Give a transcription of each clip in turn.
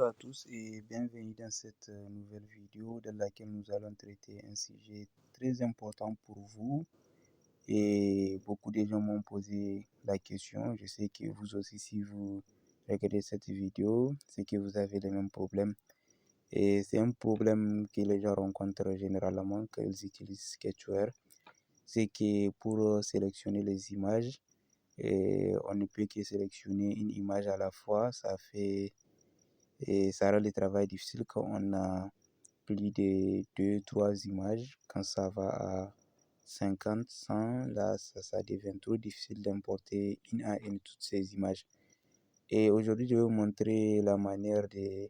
Bonjour à tous et bienvenue dans cette nouvelle vidéo dans laquelle nous allons traiter un sujet très important pour vous. Et beaucoup de gens m'ont posé la question. Je sais que vous aussi, si vous regardez cette vidéo, c'est que vous avez les mêmes problèmes. Et c'est un problème que les gens rencontrent généralement quand ils utilisent Sketchware. C'est que pour sélectionner les images, on ne peut que sélectionner une image à la fois. Ça rend le travail difficile quand on a plus de 2, 3 images. Quand ça va à 50, 100, là, ça devient trop difficile d'importer une à une toutes ces images. Et aujourd'hui, je vais vous montrer la manière de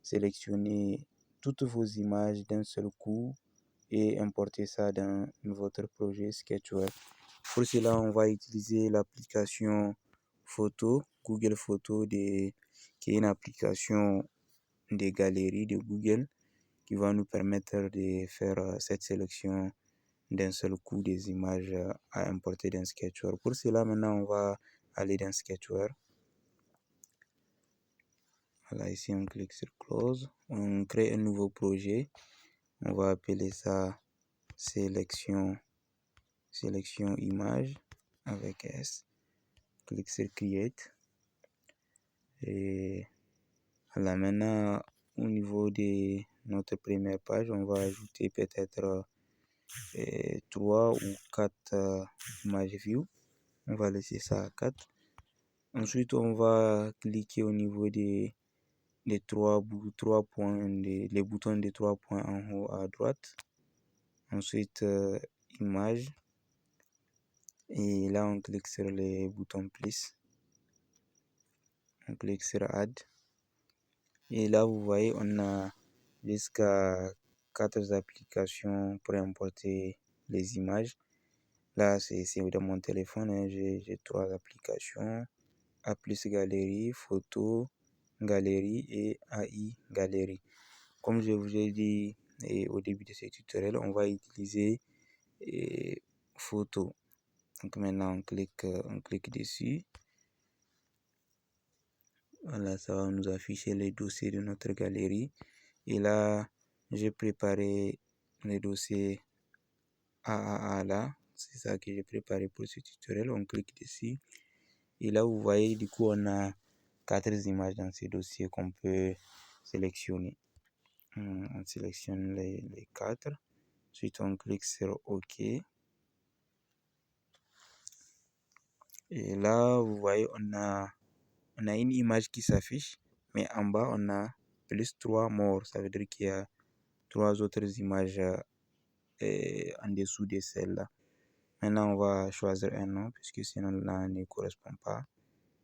sélectionner toutes vos images d'un seul coup et importer ça dans votre projet Sketchware. Pour cela, on va utiliser l'application photo, Google Photo, qui est une application de galeries de Google qui va nous permettre de faire cette sélection d'un seul coup des images à importer dans Sketchware. Pour cela, maintenant, on va aller dans Sketchware. Voilà, ici, on clique sur Close. On crée un nouveau projet. On va appeler ça sélection image avec S. Clique sur Create. Et voilà, maintenant, au niveau de notre première page, on va ajouter peut-être 3 ou 4 images view. On va laisser ça à 4. Ensuite, on va cliquer au niveau des trois points, les boutons des 3 points en haut à droite. Ensuite, image. Et là, on clique sur les boutons plus. On clique sur Add. Et là, vous voyez, on a jusqu'à 4 applications pour importer les images. Là, c'est dans mon téléphone, hein, j'ai 3 applications. A plus Galerie, Photo Galerie et AI Galerie. Comme je vous ai dit au début de ce tutoriel, on va utiliser Photo. Donc maintenant, on clique dessus. Voilà, ça va nous afficher les dossiers de notre galerie. Et là, j'ai préparé les dossiers AAA là. C'est ça que j'ai préparé pour ce tutoriel. On clique dessus. Et là, vous voyez, du coup, on a 4 images dans ces dossiers qu'on peut sélectionner. On sélectionne les 4. Ensuite, on clique sur OK. Et là, vous voyez, on a une image qui s'affiche. Mais en bas, on a plus 3 morts. Ça veut dire qu'il y a 3 autres images en dessous de celle-là. Maintenant, on va choisir un nom puisque sinon là ne correspond pas.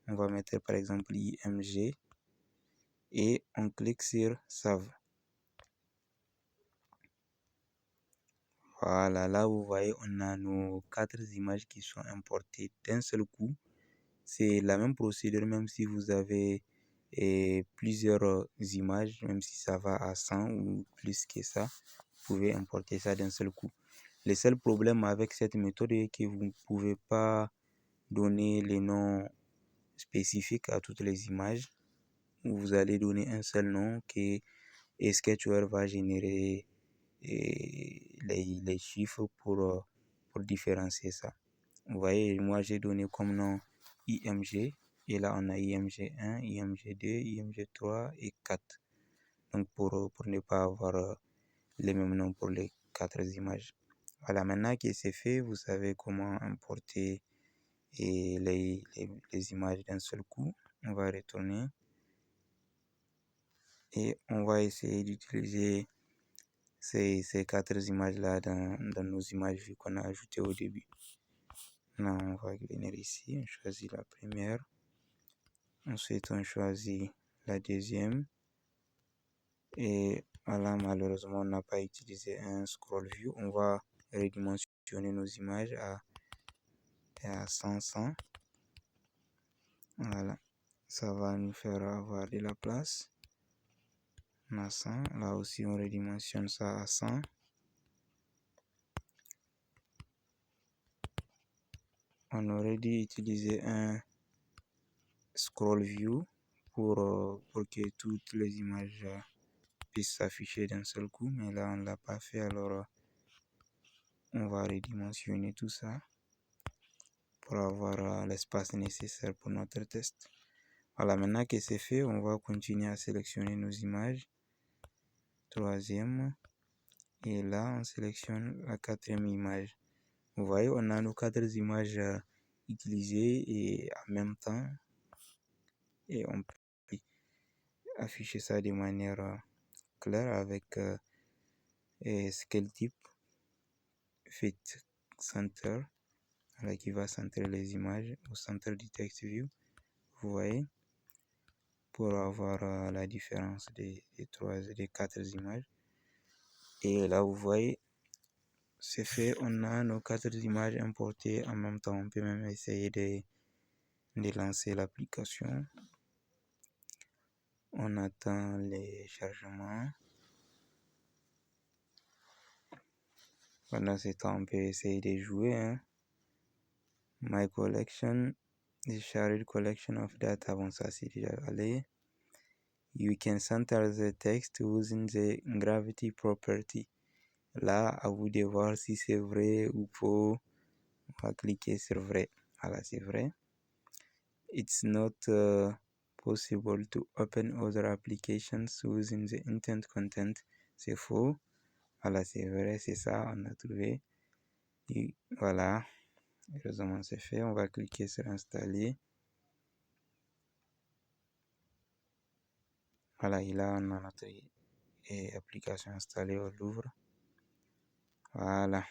On va mettre par exemple IMG et on clique sur Save. Voilà, là vous voyez, on a nos 4 images qui sont importées d'un seul coup. C'est la même procédure, même si vous avez plusieurs images, même si ça va à 100 ou plus que ça, vous pouvez importer ça d'un seul coup. Le seul problème avec cette méthode est que vous ne pouvez pas donner les noms spécifiques à toutes les images. Vous allez donner un seul nom que Sketchware va générer les chiffres pour différencier ça. Vous voyez, moi j'ai donné comme nom IMG et là on a IMG1, IMG2, IMG3 et 4. Donc pour ne pas avoir les mêmes noms pour les 4 images. Voilà, maintenant que c'est fait, vous savez comment importer les images d'un seul coup. On va retourner et on va essayer d'utiliser ces 4 images-là dans nos images vues qu'on a ajoutées au début. Là, on va venir ici, on choisit la première. Ensuite, on choisit la deuxième. Et voilà, malheureusement, on n'a pas utilisé un scroll view. On va redimensionner nos images à 100. Voilà, ça va nous faire avoir de la place. On a 100. Là aussi, on redimensionne ça à 100. On aurait dû utiliser un scroll view pour que toutes les images puissent s'afficher d'un seul coup. Mais là, on ne l'a pas fait. Alors, on va redimensionner tout ça pour avoir l'espace nécessaire pour notre test. Voilà, maintenant que c'est fait, on va continuer à sélectionner nos images. Troisième. Et là, on sélectionne la quatrième image. Vous voyez, on a nos 4 images utilisées et en même temps. Et on peut afficher ça de manière claire avec scale type fit center, qui va centrer les images au centre du text view. Vous voyez, pour avoir la différence des 4 images. Et là, vous voyez, c'est fait, on a nos 4 images importées en même temps. On peut même essayer de lancer l'application. On attend les chargements. Pendant ce temps, on peut essayer de jouer. My collection, the shared collection of data. Bon, ça c'est déjà allé. You can center the text using the gravity property. Là, à vous de voir si c'est vrai ou faux. On va cliquer sur vrai. Voilà, c'est vrai. It's not possible to open other applications using the intent content. C'est faux. Voilà, c'est vrai, c'est ça, on a trouvé. Et voilà, heureusement c'est fait. On va cliquer sur installer. Voilà, et là on a notre application installée au Louvre. Voilà,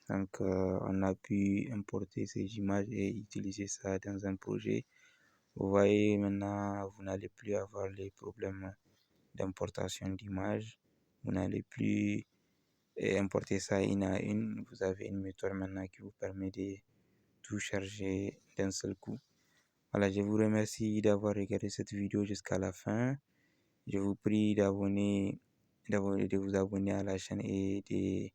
donc on a pu importer ces images et utiliser ça dans un projet. Vous voyez, maintenant vous n'allez plus avoir les problèmes d'importation d'images. Vous n'allez plus importer ça une à une. Vous avez une méthode maintenant qui vous permet de tout charger d'un seul coup. Voilà, je vous remercie d'avoir regardé cette vidéo jusqu'à la fin. Je vous prie de vous abonner à la chaîne et de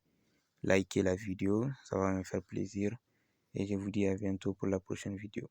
liker la vidéo. Ça va me faire plaisir. Et je vous dis à bientôt pour la prochaine vidéo.